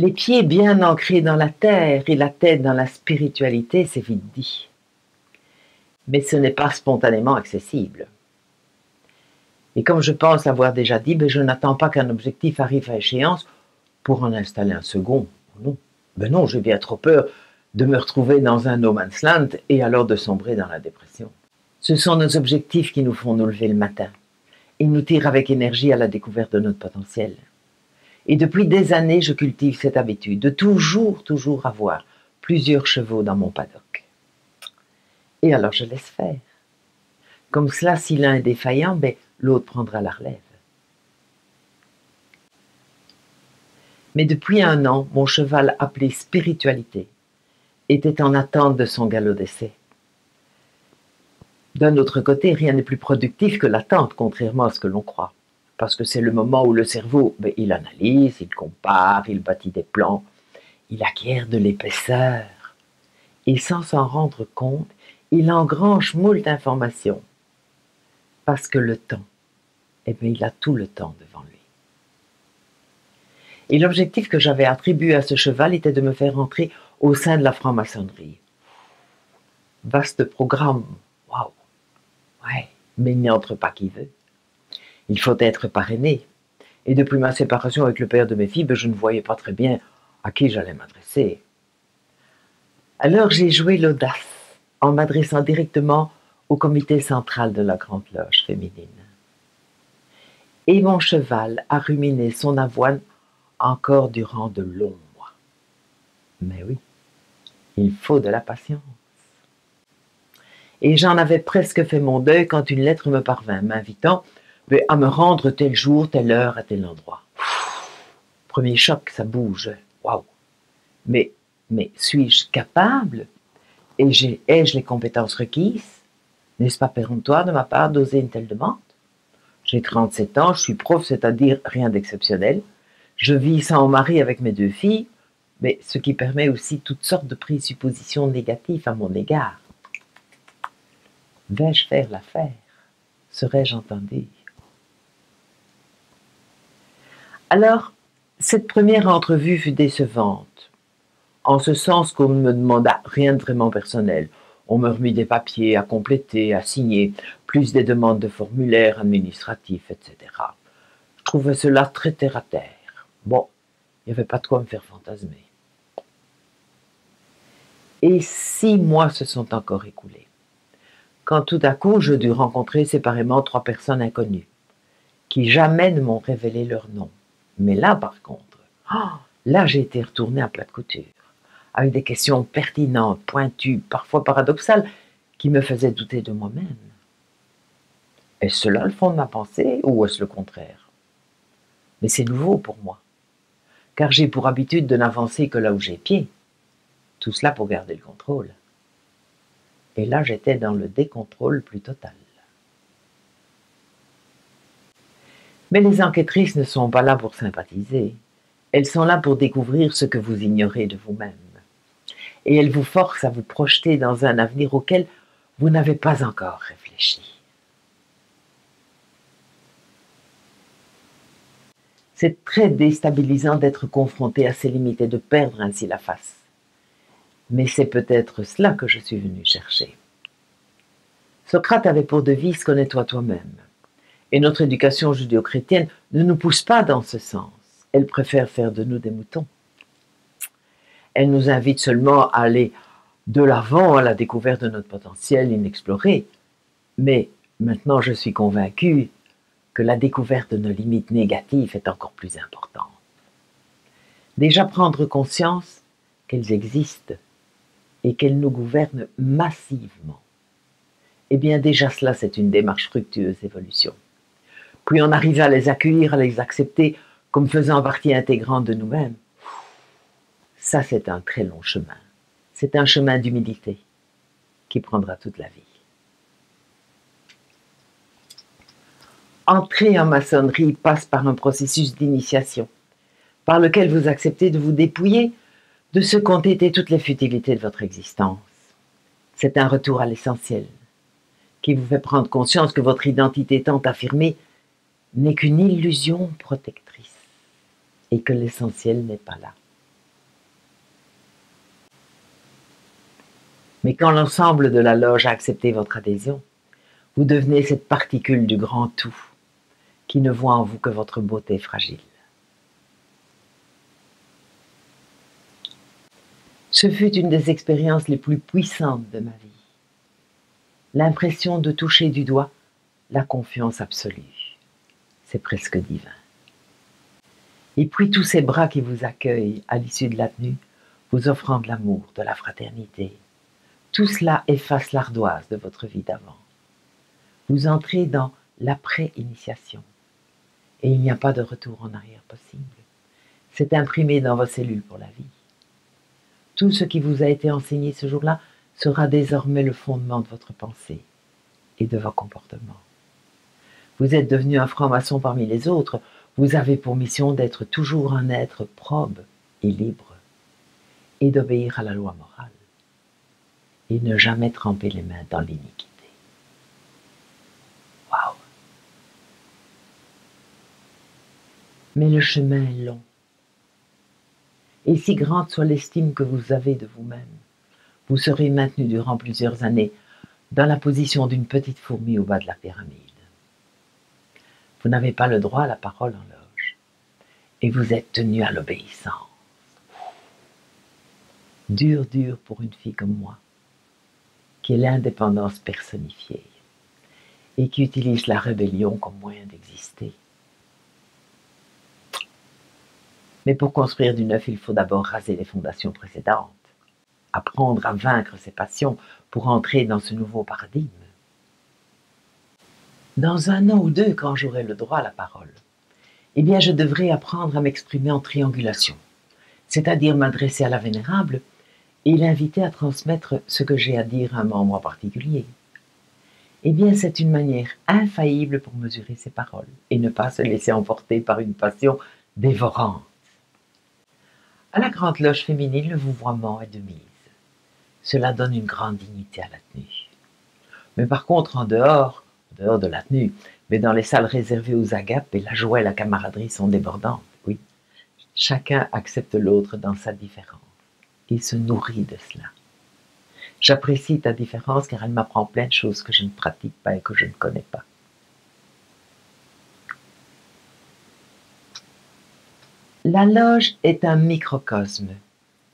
Les pieds bien ancrés dans la terre et la tête dans la spiritualité, c'est vite dit. Mais ce n'est pas spontanément accessible. Et comme je pense avoir déjà dit, je n'attends pas qu'un objectif arrive à échéance pour en installer un second. Non, non, j'ai bien trop peur de me retrouver dans un no man's land et alors de sombrer dans la dépression. Ce sont nos objectifs qui nous font nous lever le matin. Ils nous tirent avec énergie à la découverte de notre potentiel. Et depuis des années, je cultive cette habitude de toujours avoir plusieurs chevaux dans mon paddock. Et alors je laisse faire. Comme cela, si l'un est défaillant, l'autre prendra la relève. Mais depuis 1 an, mon cheval appelé spiritualité était en attente de son galop d'essai. D'un autre côté, rien n'est plus productif que l'attente, contrairement à ce que l'on croit. Parce que c'est le moment où le cerveau, il analyse, il compare, il bâtit des plans, il acquiert de l'épaisseur. Et sans s'en rendre compte, il engrange moult informations. Parce que le temps, il a tout le temps devant lui. Et l'objectif que j'avais attribué à ce cheval était de me faire entrer au sein de la franc-maçonnerie. Vaste programme, waouh! Ouais, mais il n'y entre pas qui veut. Il faut être parrainé. Et depuis ma séparation avec le père de mes filles, je ne voyais pas très bien à qui j'allais m'adresser. Alors j'ai joué l'audace en m'adressant directement au comité central de la Grande Loge féminine. Et mon cheval a ruminé son avoine encore durant de longs mois. Mais oui, il faut de la patience. Et j'en avais presque fait mon deuil quand une lettre me parvint m'invitant à me rendre tel jour, telle heure, à tel endroit. Premier choc, ça bouge. Waouh! Mais suis-je capable? Ai-je les compétences requises? N'est-ce pas péremptoire de ma part d'oser une telle demande? J'ai 37 ans, je suis prof, c'est-à-dire rien d'exceptionnel. Je vis sans mari avec mes 2 filles, mais ce qui permet aussi toutes sortes de présuppositions négatives à mon égard. Vais-je faire l'affaire? Serais-je entendu? Alors, cette première entrevue fut décevante, en ce sens qu'on ne me demanda rien de vraiment personnel. On me remit des papiers à compléter, à signer, plus des demandes de formulaires administratifs, etc. Je trouvais cela très terre-à-terre. Bon, il n'y avait pas de quoi me faire fantasmer. Et 6 mois se sont encore écoulés, quand tout à coup je dus rencontrer séparément 3 personnes inconnues, qui jamais ne m'ont révélé leur nom. Mais là, par contre, là j'ai été retournée à plat de couture, avec des questions pertinentes, pointues, parfois paradoxales, qui me faisaient douter de moi-même. Est-ce cela le fond de ma pensée, ou est-ce le contraire? Mais c'est nouveau pour moi, car j'ai pour habitude de n'avancer que là où j'ai pied. Tout cela pour garder le contrôle. Et là, j'étais dans le décontrôle plus total. Mais les enquêtrices ne sont pas là pour sympathiser. Elles sont là pour découvrir ce que vous ignorez de vous-même. Et elles vous forcent à vous projeter dans un avenir auquel vous n'avez pas encore réfléchi. C'est très déstabilisant d'être confronté à ses limites et de perdre ainsi la face. Mais c'est peut-être cela que je suis venu chercher. Socrate avait pour devise « connais-toi toi-même ». Et notre éducation judéo-chrétienne ne nous pousse pas dans ce sens. Elle préfère faire de nous des moutons. Elle nous invite seulement à aller de l'avant à la découverte de notre potentiel inexploré. Mais maintenant, je suis convaincu que la découverte de nos limites négatives est encore plus importante. Déjà prendre conscience qu'elles existent et qu'elles nous gouvernent massivement. Eh bien déjà cela, c'est une démarche fructueuse d'évolution. Puis on arrive à les accueillir, à les accepter comme faisant partie intégrante de nous-mêmes. Ça, c'est un très long chemin. C'est un chemin d'humilité qui prendra toute la vie. Entrer en maçonnerie passe par un processus d'initiation, par lequel vous acceptez de vous dépouiller de ce qu'ont été toutes les futilités de votre existence. C'est un retour à l'essentiel, qui vous fait prendre conscience que votre identité tant affirmée n'est qu'une illusion protectrice et que l'essentiel n'est pas là. Mais quand l'ensemble de la loge a accepté votre adhésion, vous devenez cette particule du grand tout qui ne voit en vous que votre beauté fragile. Ce fut une des expériences les plus puissantes de ma vie. L'impression de toucher du doigt la confiance absolue. C'est presque divin. Et puis tous ces bras qui vous accueillent à l'issue de la tenue, vous offrant de l'amour, de la fraternité. Tout cela efface l'ardoise de votre vie d'avant. Vous entrez dans l'après-initiation. Et il n'y a pas de retour en arrière possible. C'est imprimé dans vos cellules pour la vie. Tout ce qui vous a été enseigné ce jour-là sera désormais le fondement de votre pensée et de vos comportements. Vous êtes devenu un franc-maçon parmi les autres. Vous avez pour mission d'être toujours un être probe et libre et d'obéir à la loi morale et ne jamais tremper les mains dans l'iniquité. Waouh! Mais le chemin est long. Et si grande soit l'estime que vous avez de vous-même, vous serez maintenu durant plusieurs années dans la position d'une petite fourmi au bas de la pyramide. Vous n'avez pas le droit à la parole en loge, et vous êtes tenu à l'obéissance. Dur, dur pour une fille comme moi, qui est l'indépendance personnifiée, et qui utilise la rébellion comme moyen d'exister. Mais pour construire du neuf, il faut d'abord raser les fondations précédentes, apprendre à vaincre ses passions pour entrer dans ce nouveau paradigme. Dans 1 an ou 2, quand j'aurai le droit à la parole, eh bien je devrai apprendre à m'exprimer en triangulation, c'est-à-dire m'adresser à la Vénérable et l'inviter à transmettre ce que j'ai à dire à un membre en particulier. Eh bien c'est une manière infaillible pour mesurer ses paroles et ne pas se laisser emporter par une passion dévorante. À la Grande Loge féminine, le vouvoiement est de mise. Cela donne une grande dignité à la tenue. Mais par contre, en dehors de la tenue, mais dans les salles réservées aux agapes, et la joie et la camaraderie sont débordantes, oui. Chacun accepte l'autre dans sa différence et se nourrit de cela. J'apprécie ta différence car elle m'apprend plein de choses que je ne pratique pas et que je ne connais pas. La loge est un microcosme.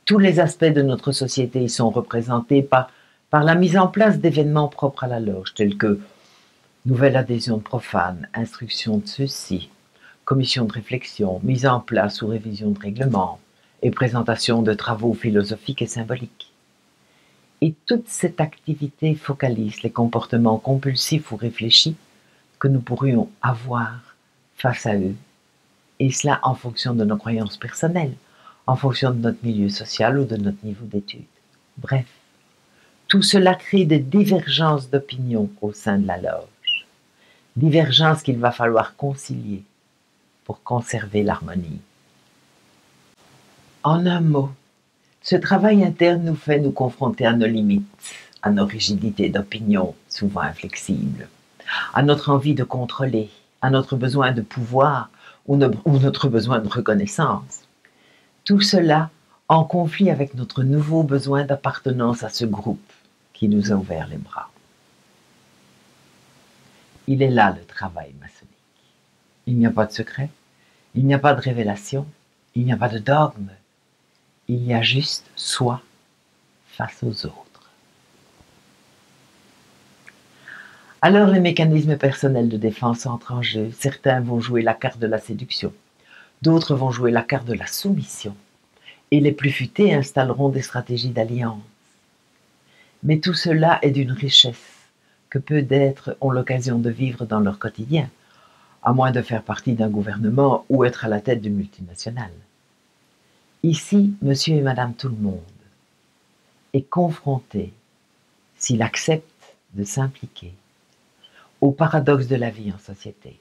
Tous les aspects de notre société y sont représentés par la mise en place d'événements propres à la loge, tels que nouvelle adhésion de profanes, instruction de ceux-ci, commission de réflexion, mise en place ou révision de règlements, et présentation de travaux philosophiques et symboliques. Et toute cette activité focalise les comportements compulsifs ou réfléchis que nous pourrions avoir face à eux, et cela en fonction de nos croyances personnelles, en fonction de notre milieu social ou de notre niveau d'études. Bref, tout cela crée des divergences d'opinion au sein de la loge, divergences qu'il va falloir concilier pour conserver l'harmonie. En un mot, ce travail interne nous fait nous confronter à nos limites, à nos rigidités d'opinion, souvent inflexibles, à notre envie de contrôler, à notre besoin de pouvoir ou notre besoin de reconnaissance. Tout cela en conflit avec notre nouveau besoin d'appartenance à ce groupe qui nous a ouvert les bras. Il est là le travail maçonnique. Il n'y a pas de secret, il n'y a pas de révélation, il n'y a pas de dogme. Il y a juste soi face aux autres. Alors les mécanismes personnels de défense entrent en jeu. Certains vont jouer la carte de la séduction, d'autres vont jouer la carte de la soumission, et les plus futés installeront des stratégies d'alliance. Mais tout cela est d'une richesse que peu d'êtres ont l'occasion de vivre dans leur quotidien, à moins de faire partie d'un gouvernement ou être à la tête d'une multinationale. Ici, monsieur et madame tout le monde est confronté, s'il accepte de s'impliquer, au paradoxe de la vie en société.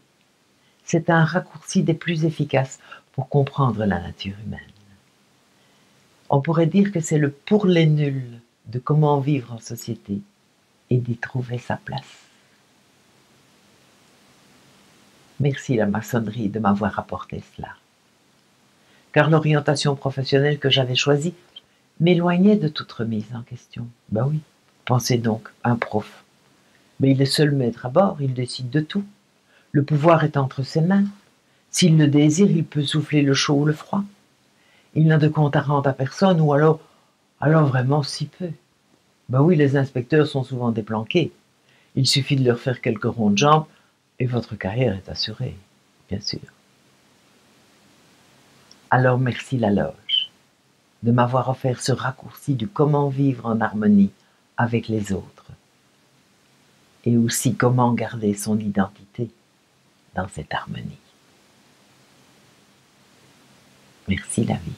C'est un raccourci des plus efficaces pour comprendre la nature humaine. On pourrait dire que c'est le pour les nuls de comment vivre en société et d'y trouver sa place. Merci la maçonnerie de m'avoir apporté cela. Car l'orientation professionnelle que j'avais choisie m'éloignait de toute remise en question. Ben oui, Pensez donc, un prof. Mais il est seul maître à bord, il décide de tout. Le pouvoir est entre ses mains. S'il le désire, il peut souffler le chaud ou le froid. Il n'a de compte à rendre à personne, ou alors vraiment si peu. Ben oui, les inspecteurs sont souvent déplanqués. Il suffit de leur faire quelques ronds de jambes et votre carrière est assurée, bien sûr. Alors merci la loge de m'avoir offert ce raccourci du comment vivre en harmonie avec les autres et aussi comment garder son identité dans cette harmonie. Merci la vie.